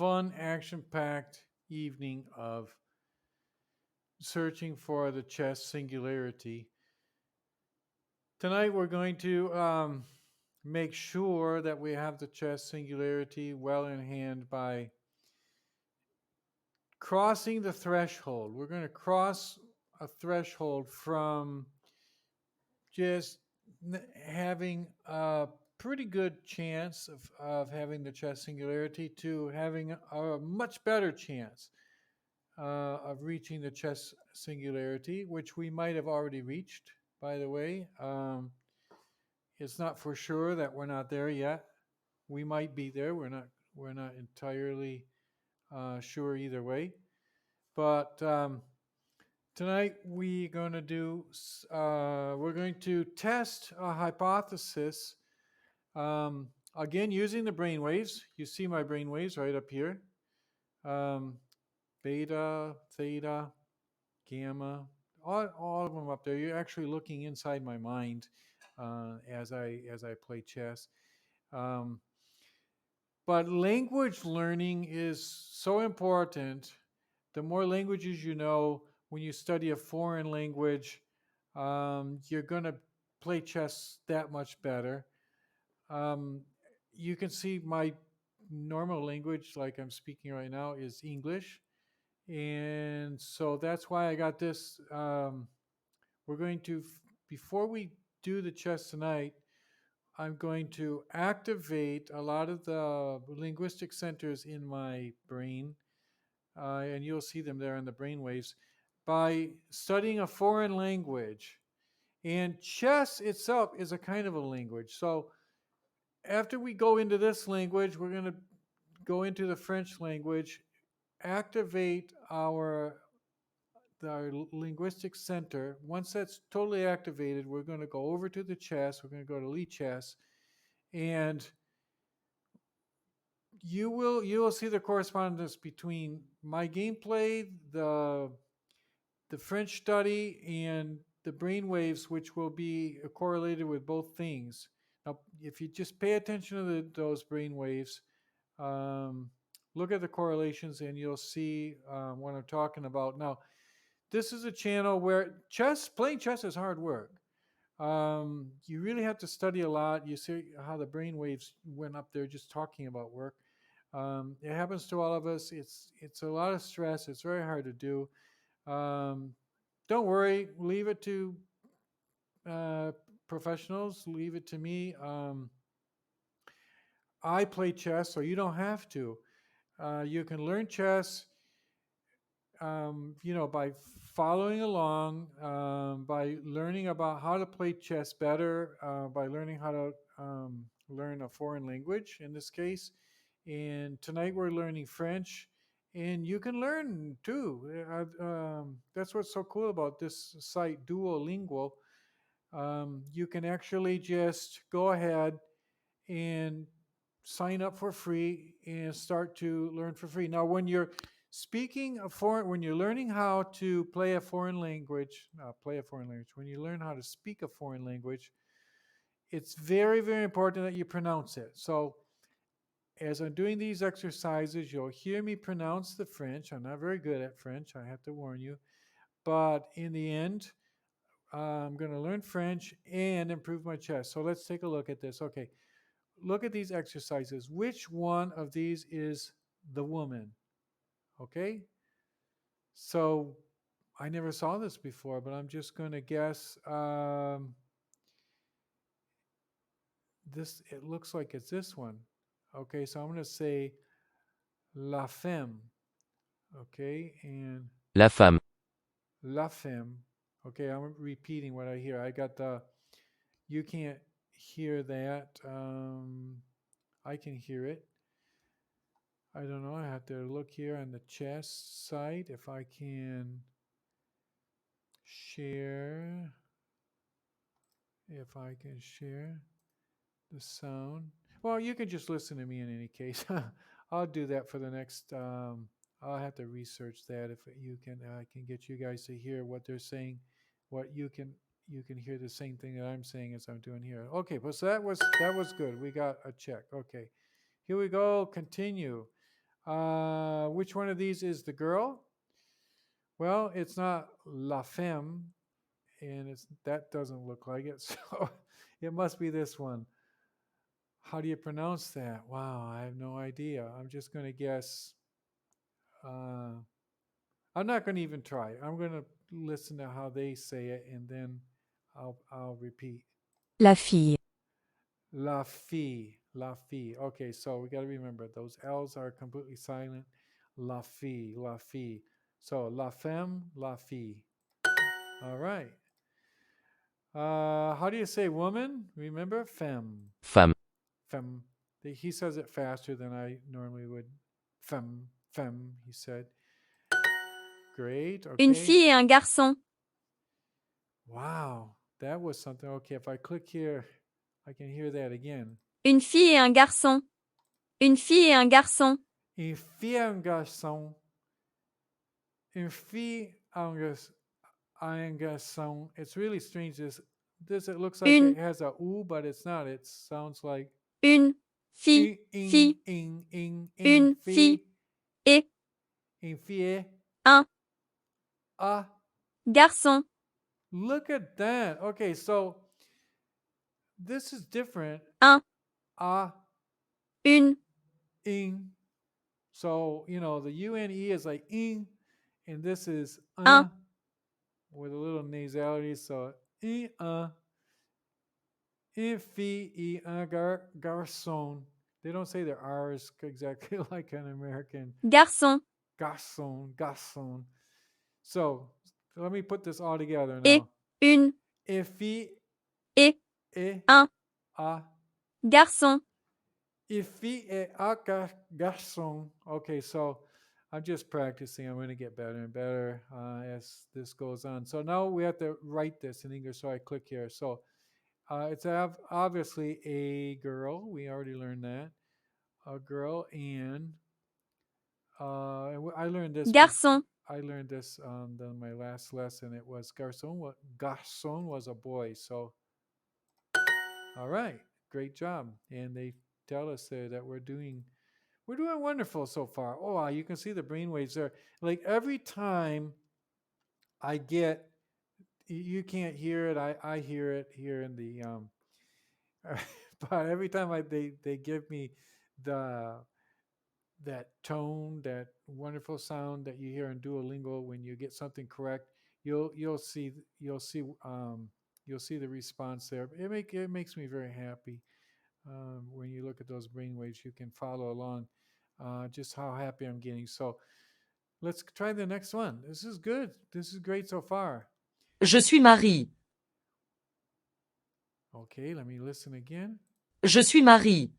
fun, action-packed evening of searching for the chess singularity. Tonight we're going to make sure that we have the chess singularity well in hand by crossing the threshold. We're going to cross a threshold from just having a pretty good chance of having the chess singularity to having a much better chance of reaching the chess singularity, which we might have already reached, by the way. It's not for sure that we're not there yet. We might be there. We're not entirely sure either way. But tonight we're going to test a hypothesis. Again, using the brain waves. You see my brain waves right up here. Um, Beta, theta, gamma, all of them up there. You're actually looking inside my mind as I play chess. Um, but language learning is so important. The more languages you know, when you study a foreign language, you're going to play chess that much better. Um, you can see my normal language, like I'm speaking right now, is English. And so that's why I got this. We're going to, before we do the chess tonight, I'm going to activate a lot of the linguistic centers in my brain, and you'll see them there in the brain waves, by studying a foreign language. And chess itself is a kind of a language. So after we go into this language, we're going to go into the French language, activate our linguistic center. Once that's totally activated, we're going to go over to the chess. We're going to go to Lichess, and you will see the correspondence between my gameplay, the French study, and the brain waves, which will be correlated with both things. Now, if you just pay attention to those brain waves, um, look at the correlations, and you'll see what I'm talking about. Now, this is a channel where playing chess is hard work. You really have to study a lot. You see how the brain waves went up there just talking about work. It happens to all of us. It's a lot of stress. It's very hard to do. Um, don't worry. Leave it to uh, professionals. Leave it to me. I play chess, so you don't have to. You can learn chess by following along, by learning about how to play chess better, by learning how to learn a foreign language in this case. And tonight we're learning French, and you can learn too. That's what's so cool about this site, Duolingo. You can actually just go ahead and sign up for free and start to learn for free. Now, when you're learning how to when you learn how to speak a foreign language, it's very, very important that you pronounce it. So, as I'm doing these exercises, you'll hear me pronounce the French. I'm not very good at French, I have to warn you. But in the end, I'm going to learn French and improve my chess. So let's take a look at this. Okay, look at these exercises. Which one of these is the woman? Okay, so I never saw this before, but I'm just going to guess. It looks like it's this one. Okay, so I'm going to say la femme. Okay, and La femme. la femme. Okay, I'm repeating what I hear. You can't hear that. I can hear it. I don't know. I have to look here on the chess site if I can share. If I can share the sound. Well, you can just listen to me in any case. I'll do that for the next. I'll have to research that if you can. I can get you guys to hear what they're saying. What you can hear the same thing that I'm saying as I'm doing here. Okay, but so that was good. We got a check. Okay, here we go. Continue. Which one of these is the girl? Well, it's not la femme, and it's that doesn't look like it. So it must be this one. How do you pronounce that? Wow, I have no idea. I'm just going to guess. Uh, I'm not going to even try. I'm going to listen to how they say it, and then I'll repeat. La fille. La fille, la fille. Okay, so we got to remember those L's are completely silent. La fille, la fille. So la femme, la fille. All right. How do you say woman? Remember femme, femme, femme. He says it faster than I normally would. Femme, femme. He said. Great. Une Okay. fille et un garçon. Wow, that was something. Okay, if I click here, I can hear that again. Une fille et un garçon. Une fille et un garçon. Une fille et un garçon. Une fille un garçon. It's really strange. This it looks like Une. it has a oo, but it's not. It sounds like Une fille. Fille. Une fille et une fille. un Ah, garçon. look at that. Okay, so this is different. Un. Ah, Une. ing. So, the UNE is like ing, and this is Un. with a little nasality. So, une fille et un garçon. They don't say their R's exactly like an American. Garçon. Garçon, garçon. So, let me put this all together Et now. une. Une fille Et et un a. garçon. Une fille et un garçon. Okay, so I'm just practicing. I'm going to get better and better as this goes on. So now we have to write this in English. So I click here. So it's obviously a girl. We already learned that. A girl, and I learned this. Garçon. I learned this on my last lesson. It was garçon. What garçon was a boy. So, all right, great job. And they tell us there that we're doing wonderful so far. Oh, wow, you can see the brainwaves there. Like every time I get, you can't hear it. I hear it here in the but every time they give me the that tone, that wonderful sound that you hear in Duolingo when you get something correct, you'll see you'll see the response there. It makes me very happy when you look at those brain waves. You can follow along just how happy I'm getting. So let's try the next one. This is good. This is great so far. je suis Marie, Okay, let me listen again. je suis Marie,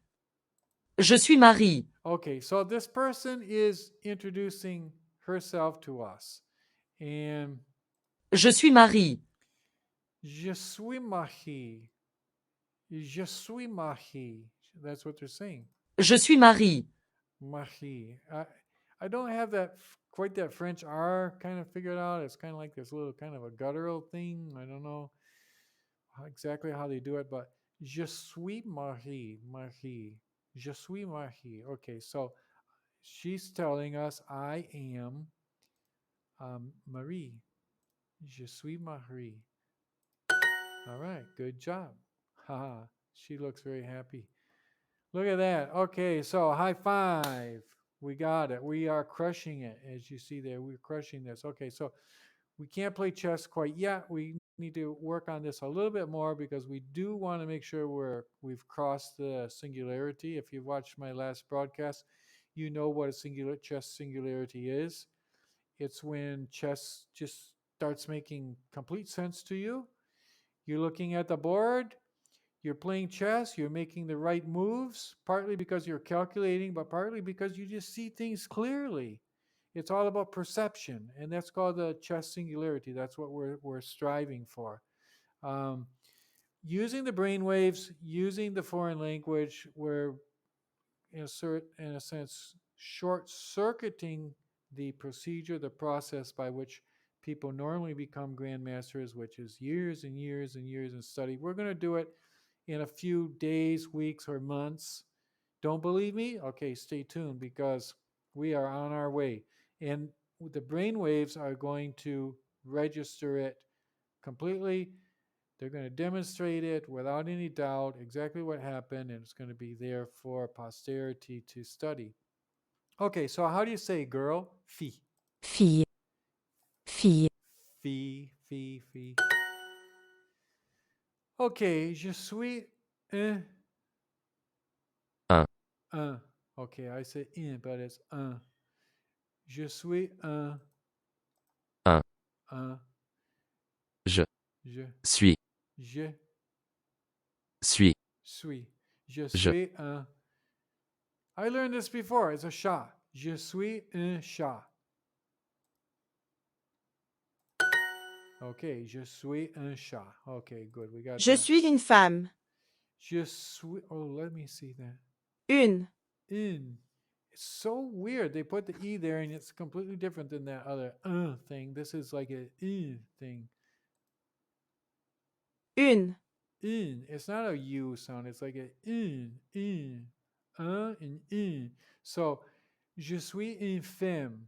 je suis Marie, Okay, so this person is introducing herself to us. And je suis Marie, je suis Marie. Je suis Marie. That's what they're saying. je suis Marie, Marie. I don't have quite that French R kind of figured out. It's kind of like this little kind of a guttural thing. I don't know exactly how they do it, but je suis Marie. Marie. Je suis Marie. Okay, so she's telling us I am Marie. Je suis Marie. All right, good job. Haha, she looks very happy. Look at that. Okay, so high five. We got it. We are crushing it. As you see there, we're crushing this. Okay, so we can't play chess quite yet. We need to work on this a little bit more because we do want to make sure we've crossed the singularity. If you've watched my last broadcast, you know what a chess singularity is. It's when chess just starts making complete sense to you. You're looking at the board, you're playing chess, you're making the right moves, partly because you're calculating, but partly because you just see things clearly. It's all about perception, and that's called the chess singularity. That's what we're striving for. Um, Using the brain waves, using the foreign language, we're in a sense short circuiting the procedure, the process by which people normally become grandmasters, which is years and years and years in study. We're going to do it in a few days, weeks, or months. Don't believe me? Okay, stay tuned because We are on our way. And the brain waves are going to register it completely. They're going to demonstrate it without any doubt, exactly what happened, and it's going to be there for posterity to study. Okay, so how do you say girl? Fille. fille, fille, Fille, fille, fille. Okay, je suis un. Un. Un. Okay, I say un, but it's un. Je suis un. Un. Un. Je Je. suis, Je suis, suis. Je je suis un. I learned this before. It's a chat. Je suis un chat. Okay, je suis un chat. Okay, good. We got Je that. suis une femme. Je suis. Oh, let me see that. Une. In. It's so weird. They put the E there and it's completely different than that other thing. This is like a thing. Une. In. It's not a U sound. It's like a in. And in. So, je suis une femme.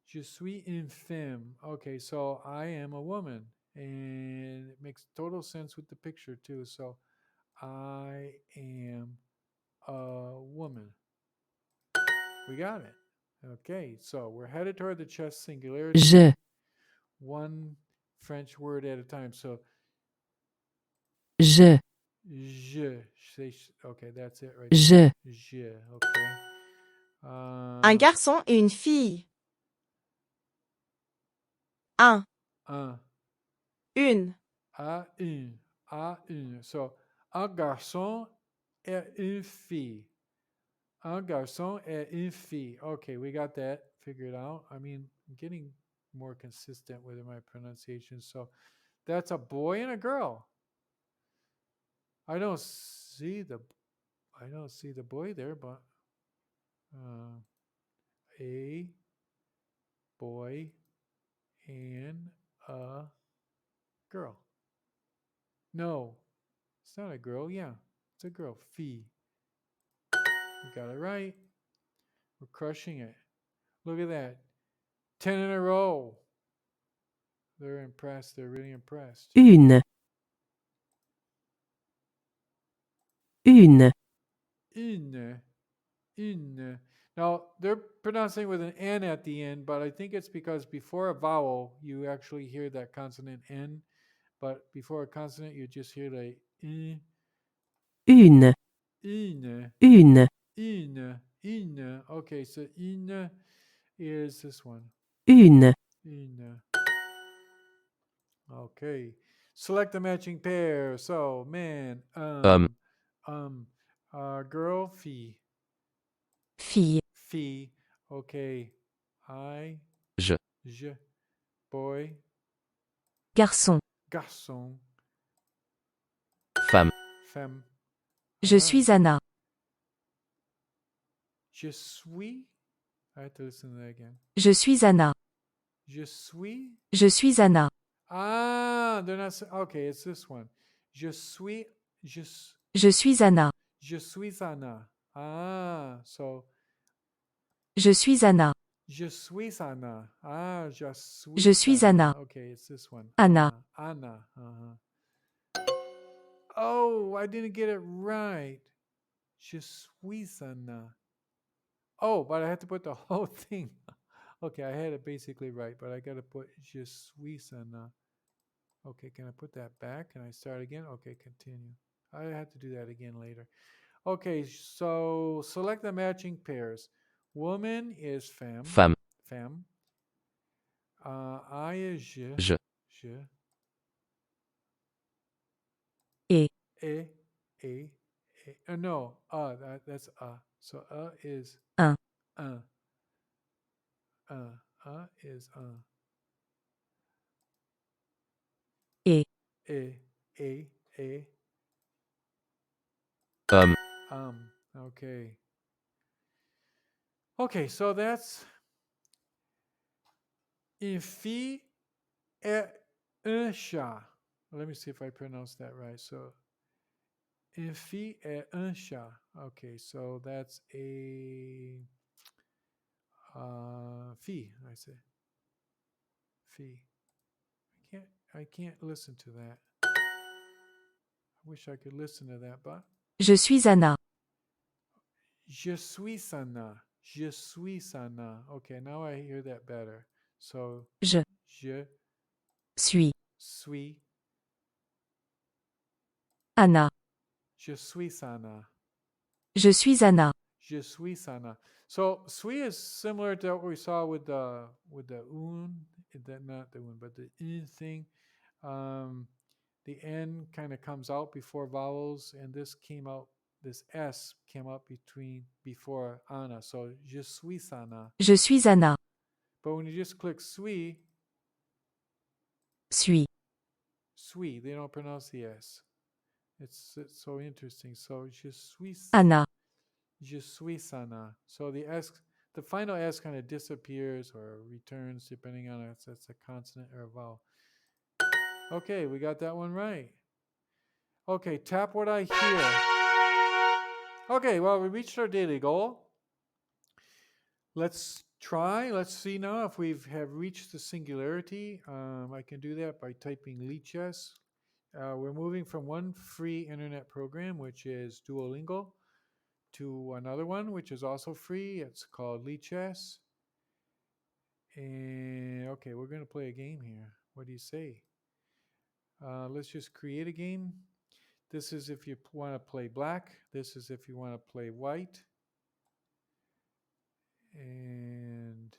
Je suis une femme. Okay, so I am a woman. And it makes total sense with the picture too. So, I am a woman. We got it. Okay, so we're headed toward the chest singularity. je, One French word at a time. So, je, okay, that's it right je, Je, okay. Un garçon et une fille. Un. Une. À une. So, un garçon et une fille. Un garçon et une fille. Okay, we got that figured out. I mean, I'm getting more consistent with my pronunciation. So, that's a boy and a girl. I don't see the boy there, but a boy and a girl. No, it's not a girl. Yeah, it's a girl. Fille. We got it right. We're crushing it. Look at that. 10 in a row. They're impressed. They're really impressed. une, une, Une. Now, they're pronouncing with an N at the end, but I think it's because before a vowel, you actually hear that consonant N. But before a consonant, you just hear the une, une. une, Une. Okay, so une is this one. une, Une. Okay. Select the matching pair. So, man, girl, fille. fille, Fille. Okay. je, boy, garçon. garçon, femme, femme. Je suis Anna. Je suis. I have to listen to that again. Je suis Anna. Je suis. Je suis Anna. Ah, they're not. Okay, it's this one. Je suis. Je suis Anna. Je suis Anna. Ah, so. Je suis Anna. Je suis Anna. Ah, je suis. Je suis Anna. Okay, it's this one. Anna. Anna. Oh, I didn't get it right. Je suis Anna. Oh, but I had to put the whole thing. Okay, I had it basically right, but I got to put je suis Anna. Okay, can I put that back? Can I start again? Okay, continue. I have to do that again later. Okay, so select the matching pairs. Woman is femme. femme, Femme. I is je. je, Je. Et. A. No, that's So is Un. Is Et. A. Okay. Okay, so that's une fille et un chat. Let me see if I pronounce that right. So, une fille et un chat. Okay, so that's Fee, I say. Fee. I can't listen to that. I wish I could listen to that, but Je suis Anna. je suis Sana. Je suis Sana. Okay, now I hear that better. So Je je suis suis. Anna. Je suis Sana. Je suis Anna. Je suis Sana. So suis is similar to what we saw with the un, not the un, but the in thing. The N kind of comes out before vowels, and this S came out before Anna. So je suis Sana. Je suis Anna. But when you just click suis, Suis. they don't pronounce the S. It's so interesting. So je suis Anna. Je suis Sana. So the final S kind of disappears or returns depending on if it's a consonant or a vowel. Okay, we got that one right. Okay, tap what I hear. Okay, well, we reached our daily goal. Let's see now if we have reached the singularity. I can do that by typing Lichess. We're moving from one free internet program, which is Duolingo, to another one, which is also free. It's called Lichess. And okay, we're going to play a game here. What do you say? Let's just create a game. This is if you want to play black. This is if you want to play white. And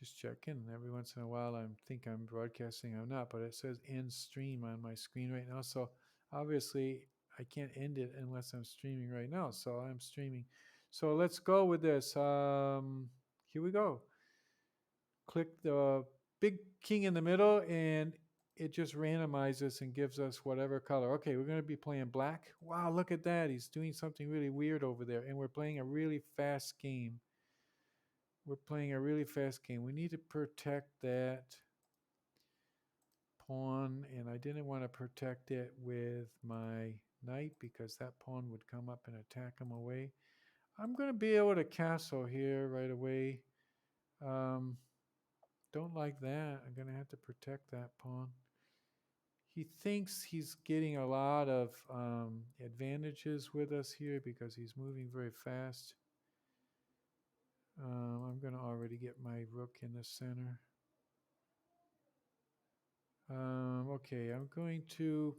just check in. Every once in a while, I think I'm broadcasting. I'm not, but it says end stream on my screen right now. So obviously, I can't end it unless I'm streaming right now. So I'm streaming. So let's go with this. Here we go. Click the big king in the middle, and it just randomizes and gives us whatever color. Okay, we're going to be playing black. Wow, look at that. He's doing something really weird over there, and we're playing a really fast game. We need to protect that pawn, and I didn't want to protect it with my knight because that pawn would come up and attack him away. I'm going to be able to castle here right away. Don't like that. I'm going to have to protect that pawn. He thinks he's getting a lot of advantages with us here because he's moving very fast. I'm going to already get my rook in the center. Okay, I'm going to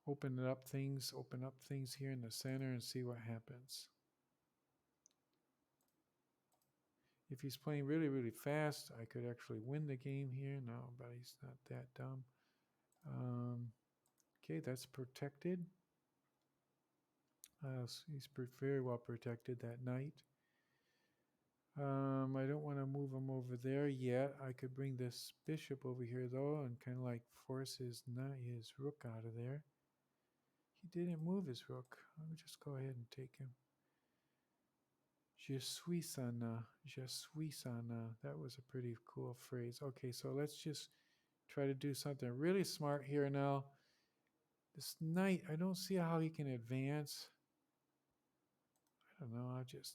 open up things here in the center and see what happens. If he's playing really, really fast, I could actually win the game here. No, but he's not that dumb. Okay, that's protected. He's very well protected, that knight. I don't want to move him over there yet. I could bring this bishop over here, though, and kind of like force his rook out of there. He didn't move his rook. Let me just go ahead and take him. Je suis Sana. Je suis Sana. That was a pretty cool phrase. Okay, so let's just try to do something really smart here now. This knight, I don't see how he can advance. I don't know. I'll just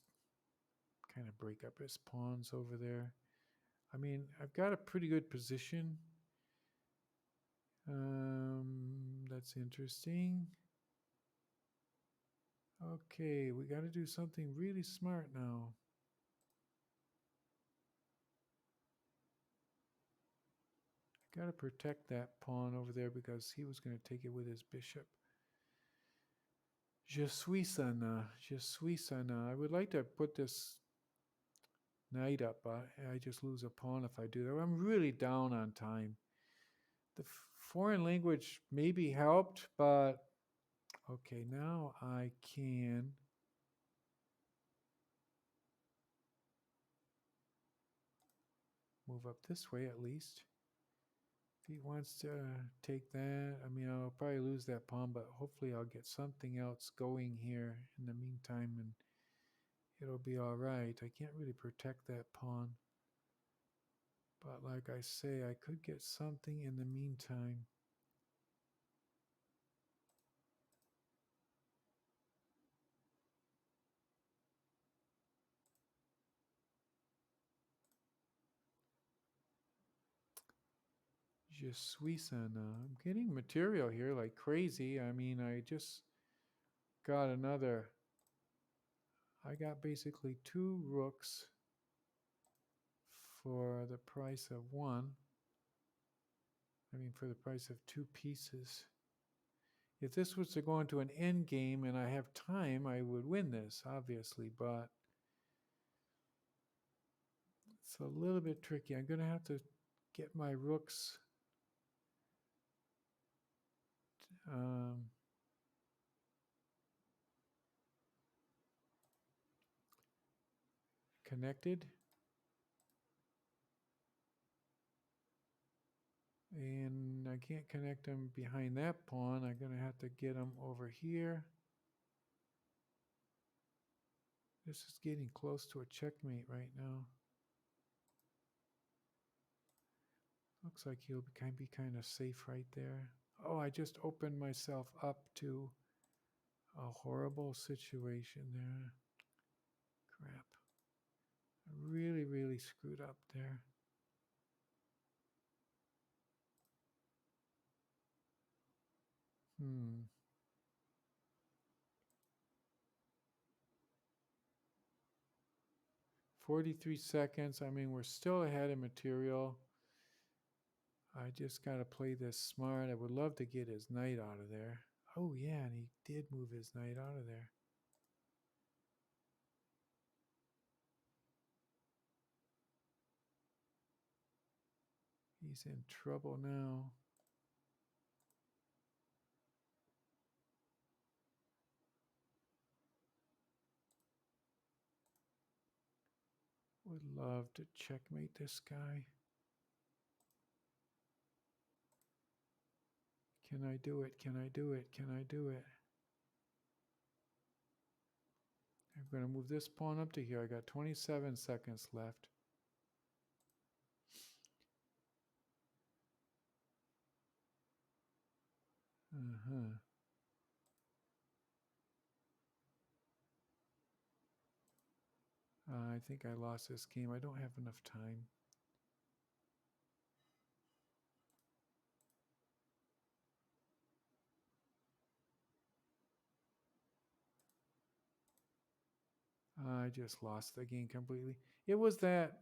kind of break up his pawns over there. I mean, I've got a pretty good position. That's interesting. Okay, we got to do something really smart now. Got to protect that pawn over there because he was going to take it with his bishop. Je suis Sana. Je suis Sana. I would like to put this knight up, but I just lose a pawn if I do that. I'm really down on time. The foreign language maybe helped, but okay, now I can move up this way at least. If he wants to take that, I mean, I'll probably lose that pawn, but hopefully I'll get something else going here in the meantime, and it'll be all right. I can't really protect that pawn. But like I say, I could get something in the meantime. Je suis un. I'm getting material here like crazy. I mean, I just got another. I got basically 2 rooks for the price of 1. I mean, for the price of 2 pieces. If this was to go into an end game and I have time, I would win this, obviously, but it's a little bit tricky. I'm going to have to get my rooks connected. And I can't connect them behind that pawn. I'm going to have to get them over here. This is getting close to a checkmate right now. Looks like he'll be kind of safe right there. Oh, I just opened myself up to a horrible situation there. Crap. I really, really screwed up there. Hmm. "43 seconds. I mean, we're still ahead of material. I just got to play this smart. I would love to get his knight out of there. Oh, yeah, and he did move his knight out of there. He's in trouble now. Would love to checkmate this guy. Can I do it? Can I do it? Can I do it? I'm going to move this pawn up to here. I got 27 seconds left. Uh-huh. I think I lost this game. I don't have enough time. I just lost the game completely. It was that.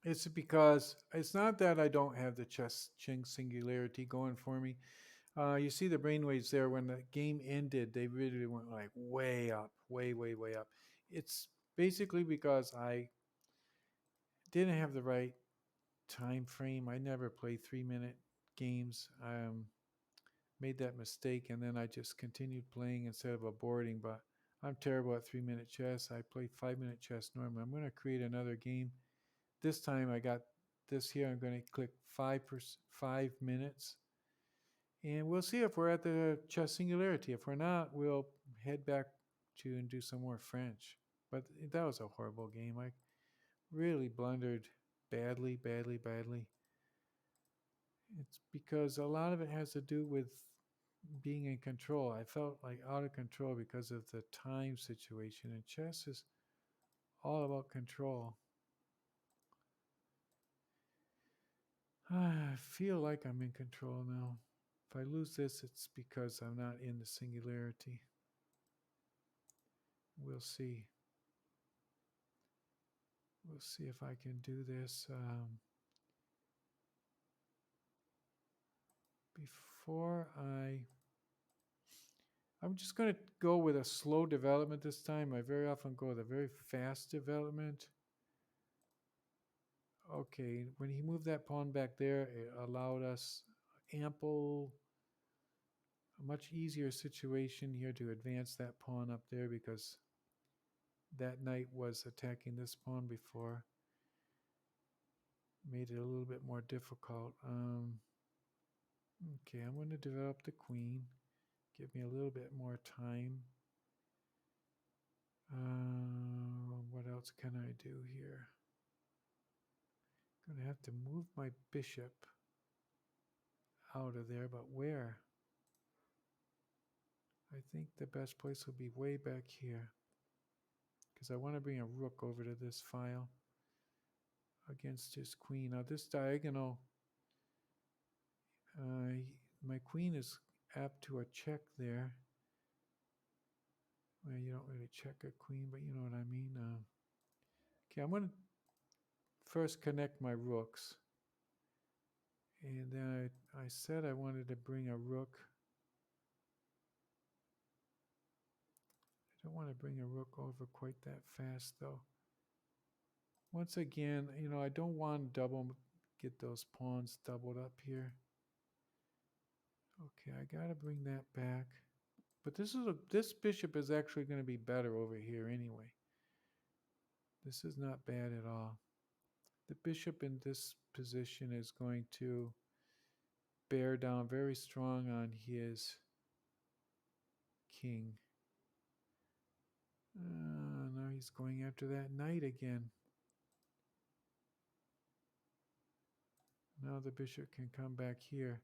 It's because it's not that I don't have the chess-Ching singularity going for me. You see the brainwaves there. When the game ended, they really went like way up, way, way, way up. It's basically because I didn't have the right time frame. I never played 3-minute games. Made that mistake, and then I just continued playing instead of aborting. But I'm terrible at 3-minute chess. I play 5-minute chess normally. I'm going to create another game. This time I got this here. I'm going to click 5 minutes. And we'll see if we're at the chess singularity. If we're not, we'll head back to and do some more French. But that was a horrible game. I really blundered badly, badly, badly. It's because a lot of it has to do with being in control. I felt like out of control because of the time situation. And chess is all about control. I feel like I'm in control now. If I lose this, it's because I'm not in the singularity. We'll see. We'll see if I can do this. I'm just going to go with a slow development this time. I very often go with a very fast development. Okay, when he moved that pawn back there, it allowed us a much easier situation here to advance that pawn up there because that knight was attacking this pawn before. Made it a little bit more difficult. Okay, I'm going to develop the queen. Give me a little bit more time. What else can I do here? I'm going to have to move my bishop out of there, but where? I think the best place will be way back here because I want to bring a rook over to this file against his queen. Now this diagonal My queen is apt to a check there. Well, you don't really check a queen, but you know what I mean. Okay, I'm going to first connect my rooks. And then I said I wanted to bring a rook. I don't want to bring a rook over quite that fast, though. Once again, you know, I don't want to get those pawns doubled up here. Okay, I got to bring that back. But this bishop is actually going to be better over here anyway. This is not bad at all. The bishop in this position is going to bear down very strong on his king. Now he's going after that knight again. Now the bishop can come back here.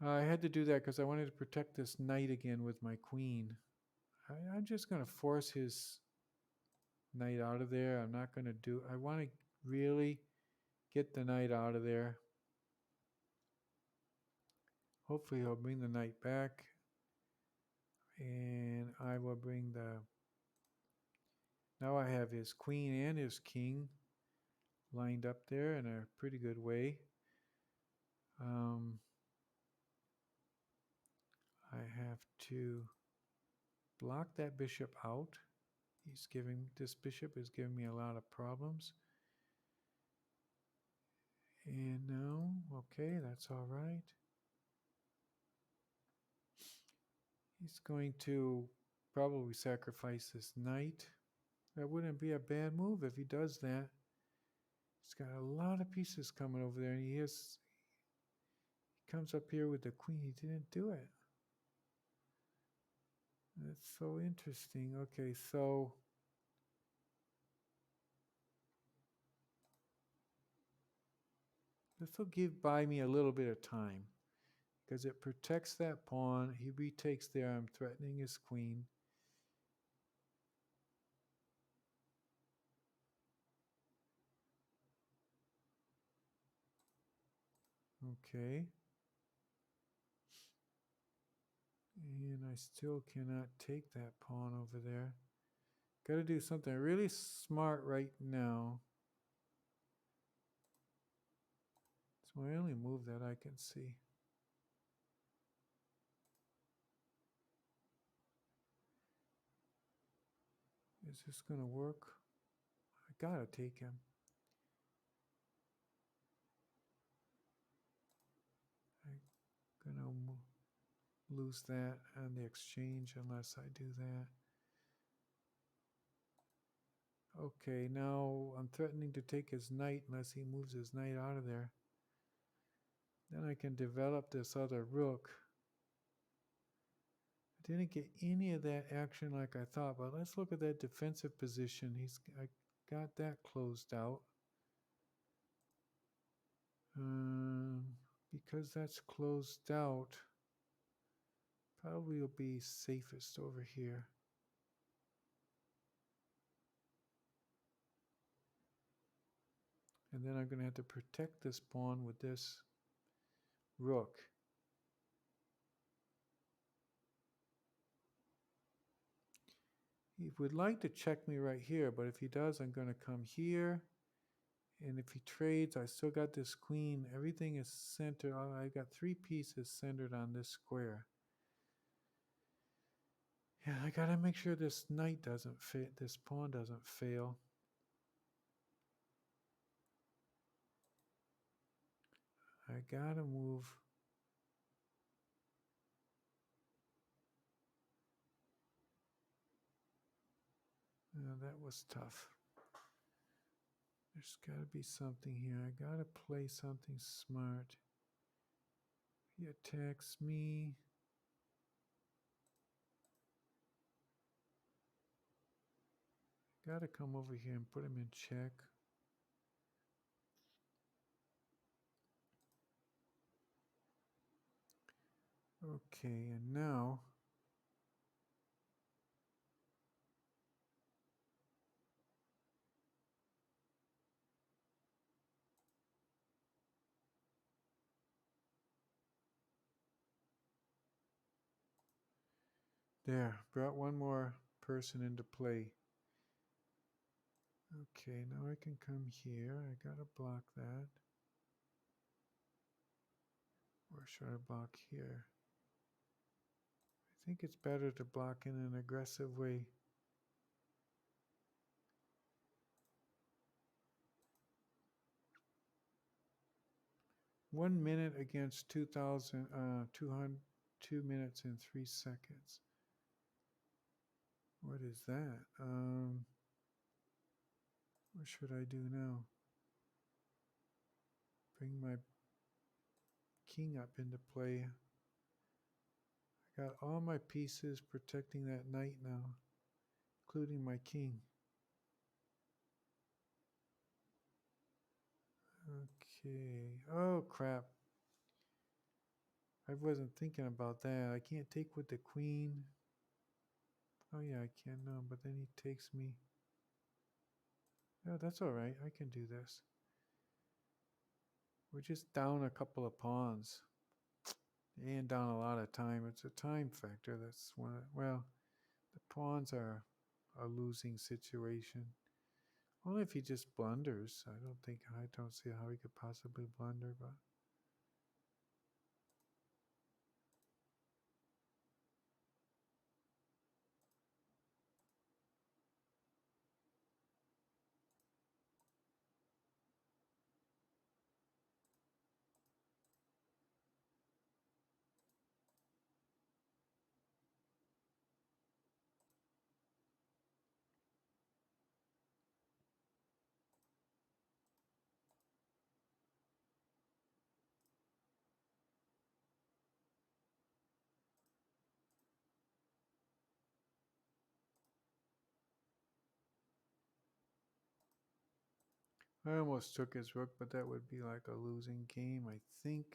I had to do that because I wanted to protect this knight again with my queen. I'm just going to force his knight out of there. I'm not going to do... I want to really get the knight out of there. Hopefully he'll bring the knight back. And I will bring the... Now I have his queen and his king lined up there in a pretty good way. I have to block that bishop out. This bishop is giving me a lot of problems. And no, okay, that's all right. He's going to probably sacrifice this knight. That wouldn't be a bad move if he does that. He's got a lot of pieces coming over there, and he comes up here with the queen. He didn't do it. That's so interesting. Okay, so this will buy me a little bit of time because it protects that pawn. He retakes there. I'm threatening his queen. Okay. And I still cannot take that pawn over there. Got to do something really smart right now. It's my only move that I can see. Is this going to work? I got to take him. I'm going to lose that on the exchange unless I do that. Okay, now I'm threatening to take his knight unless he moves his knight out of there. Then I can develop this other rook. I didn't get any of that action like I thought, but let's look at that defensive position. I got that closed out. Because that's closed out, probably will be safest over here. And then I'm going to have to protect this pawn with this rook. He would like to check me right here, but if he does, I'm going to come here. And if he trades, I still got this queen. Everything is centered. I got 3 pieces centered on this square. Yeah, I got to make sure this knight doesn't fit. This pawn doesn't fail. I got to move. That was tough. There's got to be something here. I got to play something smart. He attacks me. Got to come over here and put him in check. Okay, and now There, brought one more person into play. Okay, now I can come here. I gotta block that. Or should I block here? I think it's better to block in an aggressive way. One minute against 2 minutes and 3 seconds. What is that? What should I do now? Bring my king up into play. I got all my pieces protecting that knight now, including my king. Okay. Oh, crap. I wasn't thinking about that. I can't take with the queen. Oh, yeah, I can now, but then he takes me. Oh, that's all right. I can do this. We're just down a couple of pawns. And down a lot of time. It's a time factor. That's one of, well, the pawns are a losing situation. Only if he just blunders. I don't see how he could possibly blunder, but I almost took his rook, but that would be like a losing game, I think.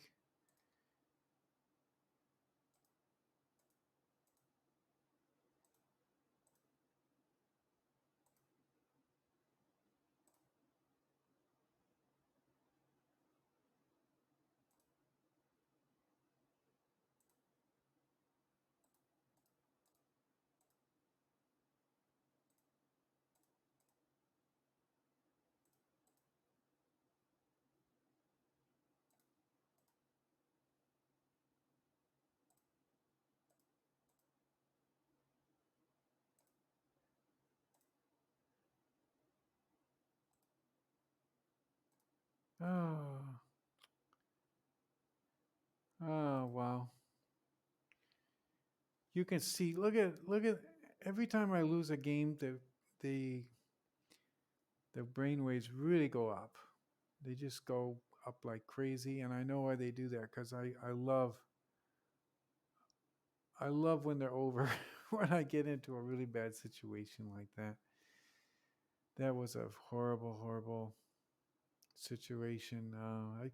Oh. Oh, wow. You can see, look at every time I lose a game, the the brainwaves really go up. They just go up like crazy, and I know why they do that because I love when they're over. When I get into a really bad situation like that. That was a horrible situation. I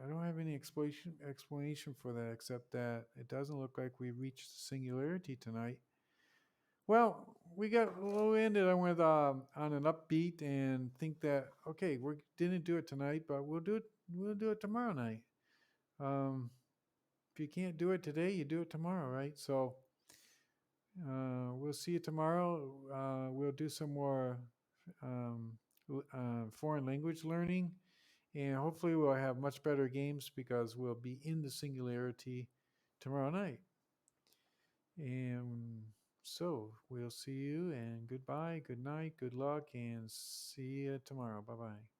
don't have any explanation for that except that it doesn't look like we reached singularity tonight. Well, we ended with on an upbeat and think that okay, we didn't do it tonight, but we'll do it tomorrow night. If you can't do it today, you do it tomorrow, right? So we'll see you tomorrow. We'll do some more um, foreign language learning, and hopefully we'll have much better games because we'll be in the singularity tomorrow night. And so we'll see you, and goodbye, good night, good luck, and see you tomorrow. Bye bye.